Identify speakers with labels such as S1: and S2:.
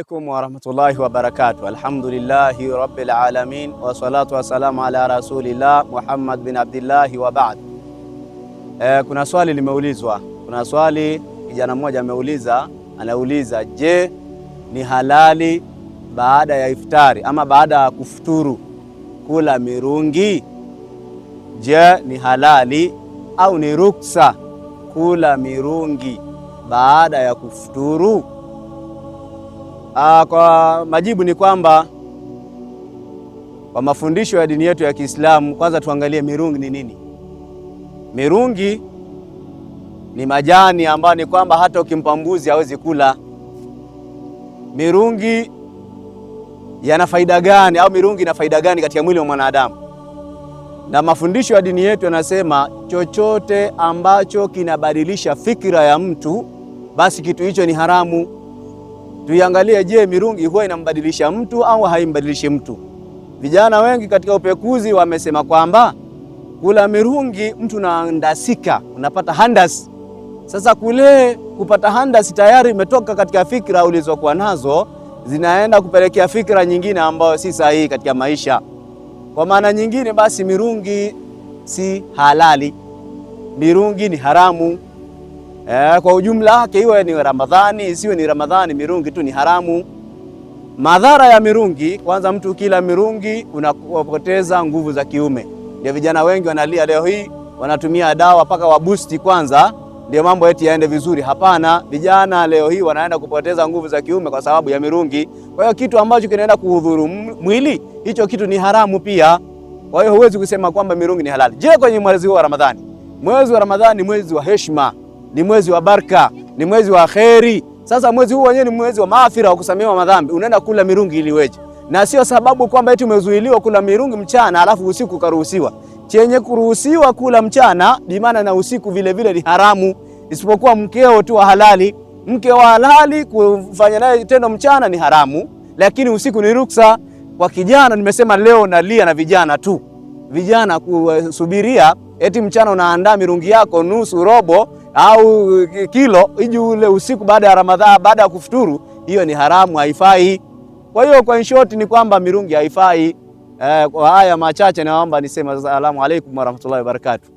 S1: alaikum warahmatullahi wabarakatuh. Alhamdulillahi rabbil alamin wa salatu wassalamu ala rasulillah Muhammad bin Abdillahi wa ba'd. Kuna swali limeulizwa. Kuna swali kijana mmoja ameuliza, anauliza, je, ni halali baada ya iftari ama baada ya kufuturu kula mirungi? Je, ni halali au ni ruksa kula mirungi baada ya kufuturu? Kwa majibu ni kwamba kwa mafundisho ya dini yetu ya Kiislamu, kwanza tuangalie mirungi ni nini. Mirungi ni majani ambayo ni kwamba hata ukimpa mbuzi hawezi kula. Mirungi yana faida gani, au mirungi ina faida gani katika mwili wa mwanadamu? Na mafundisho ya dini yetu yanasema chochote ambacho kinabadilisha fikra ya mtu, basi kitu hicho ni haramu. Tuiangalie, je, mirungi huwa inambadilisha mtu au haimbadilishi mtu? Vijana wengi katika upekuzi wamesema kwamba kula mirungi mtu unaandasika, unapata handas. Sasa kule kupata handas tayari imetoka katika fikra ulizokuwa nazo, zinaenda kupelekea fikra nyingine ambayo si sahihi katika maisha. Kwa maana nyingine, basi mirungi si halali, mirungi ni haramu. Kwa ujumla wake, iwe ni Ramadhani isiwe ni Ramadhani, mirungi tu ni haramu. Madhara ya mirungi, kwanza, mtu kila mirungi unapoteza nguvu za kiume. Ndio vijana wengi wanalia leo hii, wanatumia dawa paka wabusti kwanza ndio mambo eti yaende vizuri. Hapana, vijana leo hii wanaenda kupoteza nguvu za kiume kwa sababu ya mirungi. Kwa hiyo kitu ambacho kinaenda kuhudhuru mwili, hicho kitu ni haramu pia. Kwa hiyo huwezi kusema kwamba mirungi ni halali. Je, kwenye mwezi wa Ramadhani? Mwezi wa Ramadhani ni mwezi wa heshima, ni mwezi wa baraka, ni mwezi wa kheri. Sasa mwezi huu wenyewe ni mwezi wa maafira, wa kusamehewa madhambi. Unaenda kula mirungi ili weje? Na sio sababu kwamba eti umezuiliwa kula mirungi mchana alafu usiku karuhusiwa. Chenye kuruhusiwa kula mchana bi maana na usiku vile vile ni haramu, isipokuwa mkeo tu wa halali. Mke wa halali kufanya naye tendo mchana ni haramu, lakini usiku ni ruksa. Kwa kijana, nimesema leo nalia na vijana tu. Vijana kusubiria eti mchana unaandaa mirungi yako nusu, robo au kilo iji ule usiku baada ya Ramadhani, baada ya kufuturu, hiyo ni haramu, haifai. Kwa hiyo kwa short ni kwamba mirungi haifai. Kwa haya machache naomba niseme asalamu alaykum warahmatullahi wabarakatuh.